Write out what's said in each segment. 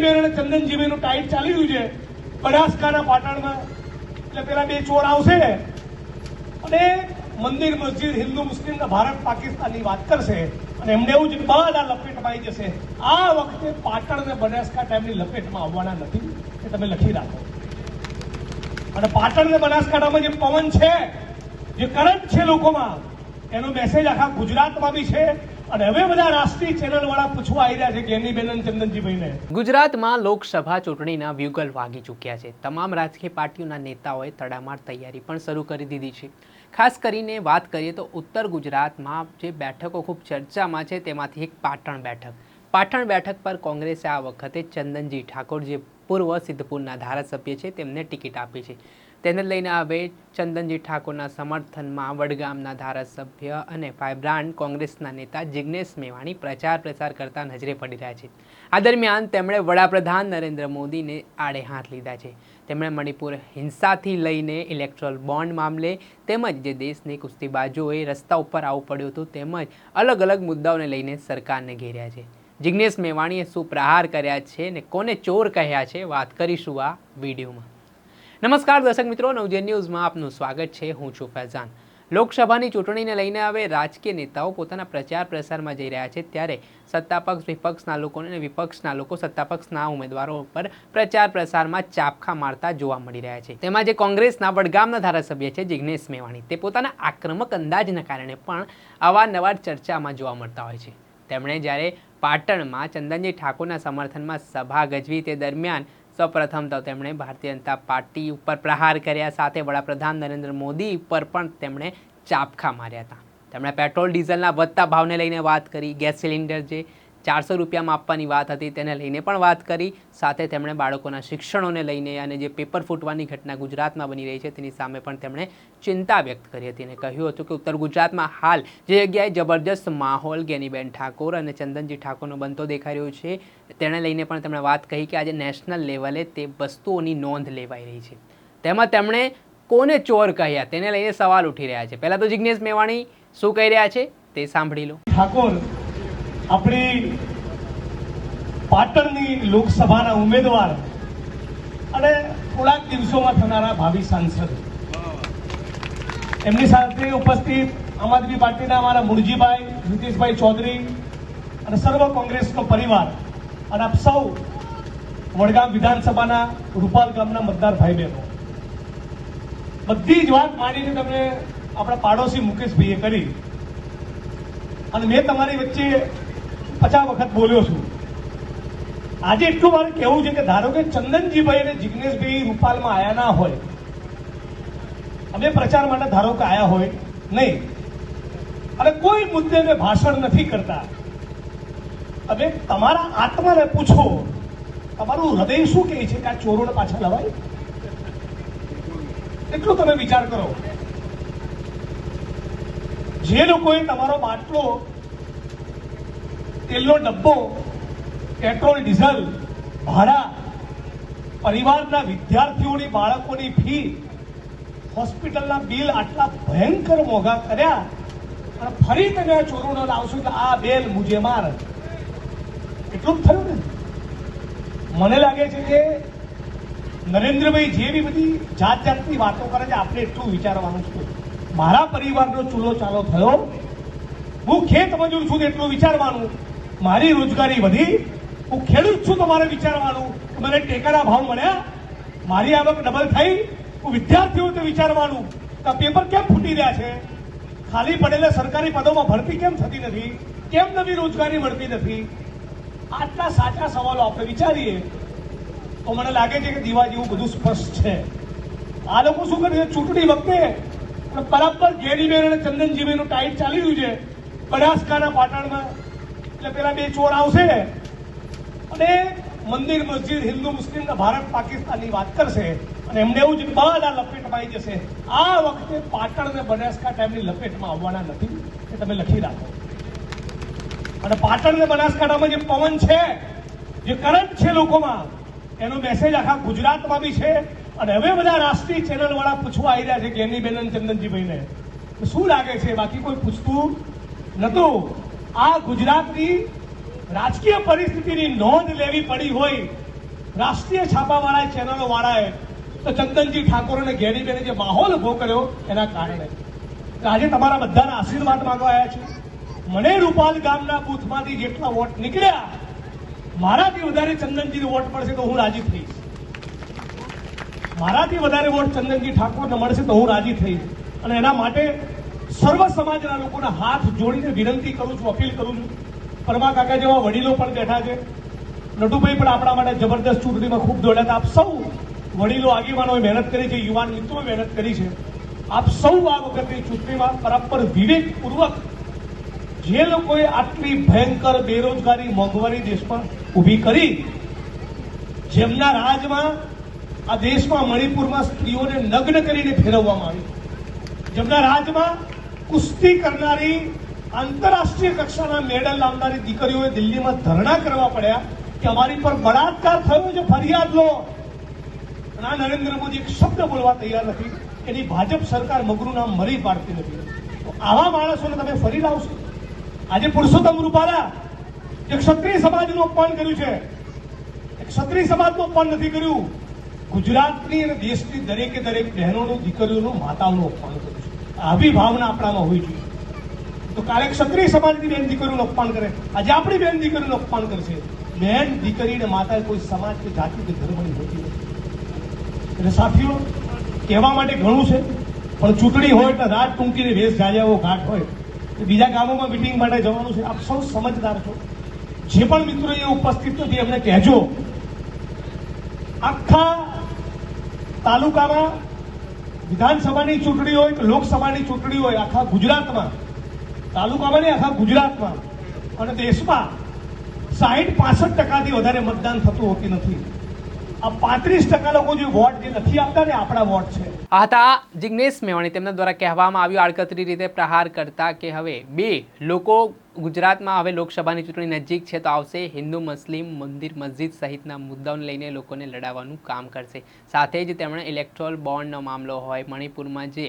ચંદનજીભાઈનું tight ચાલી રહ્યું છે બનાસકાંઠા પાટણમાં. એટલે પેલા બે ચોર આવશે અને મંદિર મસ્જિદ હિન્દુ મુસ્લિમ ભારત પાકિસ્તાનની વાત કરશે અને એમને એવું છે કે બધા લપેટમાં આવી જશે. આ વખતે પાટણ અને બનાસકાંઠા એમની લપેટમાં આવવાના નથી એ તમે લખી રાખો. અને પાટણ અને બનાસકાંઠામાં જે પવન છે, જે કરંટ છે લોકોમાં, એનો મેસેજ આખા ગુજરાતમાં બી છે. અને હવે બધા રાષ્ટ્રીય ચેનલ વાળા પૂછવા આવી રહ્યા છે કે એની બેન ચંદનજીભાઈને. ગુજરાતમાં લોકસભા ચૂંટણીના વ્યુગલ વાગી ચૂક્યા છે. તમામ રાજકીય પાર્ટીઓના નેતાઓએ તડામાર તૈયારી પણ શરૂ કરી દીધી છે. ખાસ કરીને વાત કરીએ તો ઉત્તર ગુજરાતમાં જે બેઠકો ખૂબ ચર્ચામાં છે તેમાંથી એક પાટણ બેઠક. પાટણ બેઠક પર કોંગ્રેસે આ વખતે ચંદનજી ઠાકોર, જે પૂર્વ સિદ્ધપુરના ધારાસભ્ય છે, તેમને ટિકિટ આપી છે. તેને લઈને હવે ચંદનજી ઠાકોરના સમર્થનમાં વડગામના ધારાસભ્ય અને વાયબ્રાન્ટ કોંગ્રેસના નેતા જિગ્નેશ મેવાણી પ્રચાર કરતા નજરે પડી રહ્યા છે. આ દરમિયાન તેમણે વડાપ્રધાન નરેન્દ્ર મોદીને આડે હાથ લીધા છે. તેમણે મણિપુર હિંસાથી લઈને ઇલેક્ટ્રોલ બોન્ડ મામલે તેમજ જે દેશની કુસ્તીબાજોએ રસ્તા ઉપર આવવું પડ્યું હતું તેમજ અલગ અલગ મુદ્દાઓને લઈને સરકારને ઘેર્યા છે. જિગ્નેશ મેવાણીએ શું પ્રહાર કર્યા છે ને કોને ચોર કહ્યા છે, વાત કરીશું આ વિડીયોમાં. નમસ્કાર દર્શક મિત્રો, નવજીવન ન્યૂઝમાં આપનું સ્વાગત છે. હું છું ફૈઝાન. લોકસભાની ચૂંટણીને લઈને હવે રાજકીય નેતાઓ પોતાના પ્રચાર પ્રસારમાં જઈ રહ્યા છે, ત્યારે સત્તાપક્ષ વિપક્ષના લોકો અને વિપક્ષના લોકો સત્તાપક્ષના ઉમેદવારો પર પ્રચાર પ્રસારમાં ચાપખા મારતા જોવા મળી રહ્યા છે. તેમાં જે કોંગ્રેસના વડગામના ધારાસભ્ય છે જિગ્નેશ મેવાણી, તે પોતાના આક્રમક અંદાજના કારણે પણ અવારનવાર ચર્ચામાં જોવા મળતા હોય છે. તેમણે જ્યારે પાટણમાં ચંદનજી ઠાકોરના સમર્થનમાં સભા ગજવી તે દરમિયાન સૌપ્રથમ તો તેમણે ભારતીય જનતા પાર્ટી ઉપર પ્રહાર કર્યા, સાથે વડાપ્રધાન નરેન્દ્ર મોદી ઉપર પણ તેમણે ચાપખા માર્યા હતા. તેમણે પેટ્રોલ ડીઝલના વધતા ભાવને લઈને વાત કરી, ગેસ સિલિન્ડર જે 400 રૂપિયામાં આપવાની વાત હતી તેને લઈને પણ વાત કરી, સાથે તેમણે બાળકોના શિક્ષણોને લઈને અને જે પેપર ફૂટવાની ઘટના ગુજરાતમાં બની રહી છે તેની સામે પણ તેમણે ચિંતા વ્યક્ત કરી હતી અને કહ્યું હતું કે ઉત્તર ગુજરાતમાં હાલ જે જગ્યાએ જબરજસ્ત માહોલ ગેનીબેન ઠાકોર અને ચંદનજી ઠાકોરનો બનતો દેખાઈ રહ્યો છે, તેને લઈને પણ તેમણે વાત કહી કે આજે નેશનલ લેવલે તે વસ્તુઓની નોંધ લેવાઈ રહી છે. તેમાં તેમણે કોને ચોર કહ્યા તેને લઈને સવાલ ઉઠી રહ્યા છે. પહેલા તો જિગ્નેશ મેવાણી શું કહી રહ્યા છે તે સાંભળી લો. ઠાકોર આપણી પાટણની લોકસભાના ઉમેદવાર અને થોડાક દિવસોમાં થનારા ભાવિ સાંસદ, એમની સાથે ઉપસ્થિત આમ આદમી પાર્ટીના અમારા મુરજીભાઈ, નીતિશભાઈ ચૌધરી અને સર્વ કોંગ્રેસનો પરિવાર અને આપ સૌ વડગામ વિધાનસભાના રૂપાલ ગામના મતદાર ભાઈ બહેનો, બધી જ વાત માનીને તમને આપણા પાડોશી મુકેશભાઈએ કરી અને મેં તમારી વચ્ચે 50 વખત બોલ્યો છું. આજે એટલું મારે કહેવું છે કે ધારો કે ચંદનજીભાઈ અને જિગ્નેશભાઈ રૂપાલમાં આયા ના હોય, અમે પ્રચાર માટે ધારો કે આયા હોય નહીં, અને કોઈ મુદ્દે મેં ભાષણ નથી કરતા, તમે તમારા આત્માને પૂછો, તમારું હૃદય શું કહે છે કે આ ચોરોને પાછા લવાય? એટલું તમે વિચાર કરો. જે લોકોએ તમારો બાટલો, તેલનો ડબ્બો, પેટ્રોલ ડીઝલ, ભાડા, પરિવારના વિદ્યાર્થીઓની બાળકોની ફી, હોસ્પિટલના બિલ આટલા ભયંકર મોંઘા કર્યા અને ફરી તમે આ ચોરોનો લાવશો એટલે આ બેલ મુજે માર, એટલું જ થયું ને? મને લાગે છે કે નરેન્દ્રભાઈ જે બી બધી જાતની વાતો કરે છે, આપણે એટલું વિચારવાનું છે. મારા પરિવારનો ચૂલો ચાલો થયો, હું ખેત મજૂર છું એટલું વિચારવાનું, મારી રોજગારી વધી, હું ખેડૂત છું તો મારે વિચારવાનું કે મને ટેકાના ભાવ મળ્યા, મારી આવક ડબલ થઈ, હું વિદ્યાર્થીઓ તો વિચારવાનું કે પેપર કેમ ફૂટી રહ્યા છે, ખાલી પડેલા સરકારી પદોમાં ભરતી કેમ થતી નથી, કેમ નવી રોજગારી મળતી નથી. આટલા સાચા સવાલો આપણે વિચારીએ તો મને લાગે છે કે દીવા જેવું બધું સ્પષ્ટ છે. આ લોકો શું કરે છે, ચૂંટણી વખતે બરાબર ગેનીબેન અને ચંદનજીભાઈનું ટાઈટ ચાલી રહ્યું છે બનાસકાંઠા પાટણમાં. એટલે પેલા બે ચોર આવશે અને મંદિર મસ્જિદ હિન્દુ મુસ્લિમ ભારત પાકિસ્તાનની વાત કરશે અને એમને એવું છે કે બધા લપેટમાં આવી જશે. આ વખતે પાટણ અને બનાસકાંઠા એમની લપેટમાં આવવાના નથી એ તમે લખી રાખો. અને પાટણ અને બનાસકાંઠામાં જે પવન છે, જે કરંટ છે લોકોમાં, એનો મેસેજ આખા ગુજરાતમાં બી છે. અને હવે બધા રાષ્ટ્રીય ચેનલ વાળા પૂછવા આવી રહ્યા છે કે એની બેન ચંદનજીભાઈને શું લાગે છે, બાકી કોઈ પૂછતું નતું. આ ગુજરાતની રાજકીય પરિસ્થિતિની નોંધ લેવી પડી હોય રાષ્ટ્રીય છાપાવાળાએ ચેનલોવાળાએ તો ચંદનજી ઠાકોર અને ગેડીબેને જે માહોલ ઉભો કર્યો એના કારણે આજે તમારા બધાના આશીર્વાદ માંગવા આવ્યા છે. મને રૂપાલ ગામના બૂથમાંથી જેટલા વોટ નીકળ્યા, મારાથી વધારે ચંદનજીને વોટ મળશે તો હું રાજી થઈશ. મારાથી વધારે વોટ ચંદનજી ઠાકોરને મળશે તો હું રાજી થઈશ. અને એના માટે સર્વ સમાજના લોકોના હાથ જોડીને વિનંતી કરું છું, અપીલ કરું છું. પરમા કાકા જેવા વડીલો પણ બેઠા છે, નટુભાઈ પણ આપણા માટે જબરદસ્ત ચૂંટણીમાં ખૂબ દોડ્યા હતા. આપ સૌ વડીલો આગેવાનોએ મહેનત કરી છે, યુવાન મિત્રોએ મહેનત કરી છે. આપ સૌ આ વખતની ચૂંટણીમાં બરાબર વિવેકપૂર્વક જે લોકોએ આટલી ભયંકર બેરોજગારી, મોંઘવારી દેશમાં ઊભી કરી, જેમના રાજમાં આ દેશમાં મણિપુરમાં સ્ત્રીઓને નગ્ન કરીને ફેરવવામાં આવી, જેમના રાજમાં કુસ્તી કરનારી આંતરરાષ્ટ્રીય કક્ષાના મેડલ લાવનારી દીકરીઓએ દિલ્હીમાં ધરણા કરવા પડ્યા કે અમારી પર બળાત્કાર થયો છે, ફરિયાદ લો. અને આ નરેન્દ્ર મોદી એક શબ્દ બોલવા તૈયાર નથી. એની ભાજપ સરકાર મગરું નામ મરી પાડતી નથી. તો આવા માણસોને તમે ફરી લાવશો. આજે પુરુષોત્તમ રૂપાલા જે ક્ષત્રિય સમાજનું અપમાન કર્યું છે, ક્ષત્રિય સમાજનું અપમાન નથી કર્યું, ગુજરાતની અને દેશની દરેકે દરેક બહેનોનું, દીકરીઓનું, માતાઓનું અપમાન કર્યું છે. આવી ભાવના આપણામાં હોવી જોઈએ. તો કાલે ક્ષત્રિય સમાજની બેન દીકરીઓનું અપમાન કરે, આજે આપણી બેન દીકરીનું અપમાન કરશે. બેન દીકરી અને માતા કોઈ સમાજ કે જાતિ કે ધર્મની હોતી નથી. એટલે સાથીઓ, કહેવા માટે ઘણું છે, પણ ચૂંટણી હોય એટલે રાત ટૂંકીને વેશ જાજાવો ઘાટ હોય, બીજા ગામોમાં મિટિંગ માટે જવાનું છે. આપ સૌ સમજદાર છો. જે પણ મિત્રો અહીંયા ઉપસ્થિત નથી એમને કહેજો, આખા તાલુકામાં વિધાનસભાની ચૂંટણી હોય કે લોકસભાની ચૂંટણી હોય, આખા ગુજરાતમાં, તાલુકામાં નહીં આખા ગુજરાતમાં અને દેશમાં 60-65% વધારે મતદાન થતું હોતી નથી. આ 35% લોકો જે વોટ જે નથી આપતા ને આપણા વોટ છે. આ હતા જિગ્નેશ મેવાણી. તેમના દ્વારા કહેવામાં આવ્યું આડકતરી રીતે પ્રહાર કરતા કે હવે બે લોકો ગુજરાતમાં હવે લોકસભાની ચૂંટણી નજીક છે તો આવશે, હિન્દુ મુસ્લિમ મંદિર મસ્જિદ સહિતના મુદ્દાઓને લઈને લોકોને લડાવવાનું કામ કરશે. સાથે જ તેમણે ઇલેક્ટ્રોલ બોન્ડનો મામલો હોય, મણિપુરમાં જે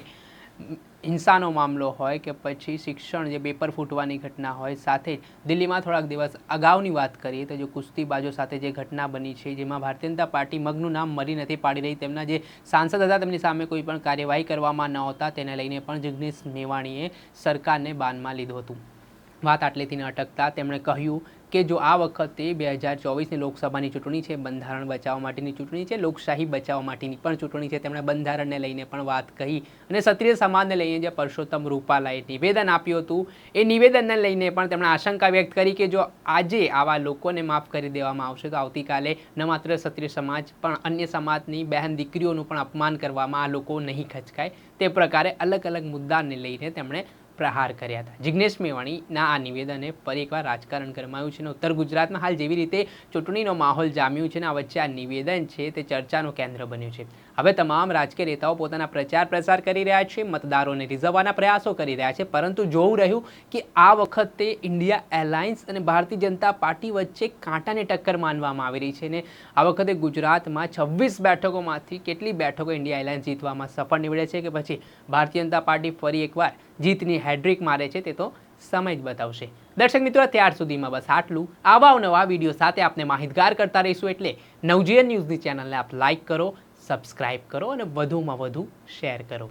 હિંસાનો મામલો હોય કે પછી શિક્ષણ જે પેપર ફૂટવાની ઘટના હોય, સાથે દિલ્હીમાં થોડાક દિવસ અગાઉની વાત કરીએ તો જે કુસ્તીબાજો સાથે જે ઘટના બની છે, જેમાં ભારતીય જનતા પાર્ટી મગનું નામ મરી નથી પાડી રહી, તેમના જે સાંસદ હતા તેમની સામે કોઈ પણ કાર્યવાહી કરવામાં નહોતા, તેને લઈને પણ જિગ્નેશ મેવાણીએ સરકારને બાનમાં લીધું હતું. વાત આટલેથી ન અટકતા તેમણે કહ્યું કે જો આ વખતે 2024ની લોકસભાની ચૂંટણી છે, બંધારણ બચાવવા માટેની ચૂંટણી છે, લોકશાહી બચાવવા માટેની પણ ચૂંટણી છે. તેમણે બંધારણને લઈને પણ વાત કહી અને ક્ષત્રિય સમાજને લઈને જે પરસોત્તમ રૂપાલાએ નિવેદન આપ્યું હતું એ નિવેદનને લઈને પણ તેમણે આશંકા વ્યક્ત કરી કે જો આજે આવા લોકોને માફ કરી દેવામાં આવશે તો આવતીકાલે ન માત્ર ક્ષત્રિય સમાજ પણ અન્ય સમાજની બહેન દીકરીઓનું પણ અપમાન કરવામાં આ લોકો નહીં ખચકાય. તે પ્રકારે અલગ અલગ મુદ્દાને લઈને તેમણે પ્રહાર કર્યા હતા. જિગ્નેશ મેવાણીના આ નિવેદને ફરી એકવાર રાજકારણ ગરમાયું છે અને ઉત્તર ગુજરાતમાં હાલ જેવી રીતે ચૂંટણીનો માહોલ જામ્યું છે ને આ વચ્ચે આ નિવેદન છે તે ચર્ચાનું કેન્દ્ર બન્યું છે. હવે તમામ રાજકીય નેતાઓ પોતાના પ્રચાર પ્રસાર કરી રહ્યા છે, મતદારોને રીઝવવાના પ્રયાસો કરી રહ્યા છે, પરંતુ જોવું રહ્યું કે આ વખતે ઇન્ડિયા એલાયન્સ અને ભારતીય જનતા પાર્ટી વચ્ચે કાંટાની ટક્કર માનવામાં આવી રહી છે અને આ વખતે ગુજરાતમાં 26 બેઠકોમાંથી કેટલી બેઠકો ઇન્ડિયા એલાયન્સ જીતવામાં સફળ નીવડે છે કે પછી ભારતીય જનતા પાર્ટી ફરી એકવાર જીતની હેડ્રિક મારે છે તે તો સમય જ બતાવશે. દર્શક મિત્રો, ત્યાર સુધીમાં બસ આટલું. આવા નવા વિડીયો સાથે આપને માહિતગાર કરતા રહીશું, એટલે નવજીવન ન્યૂઝની ચેનલને આપ લાઇક કરો, સબસ્ક્રાઇબ કરો અને વધુમાં વધુ શેર કરો.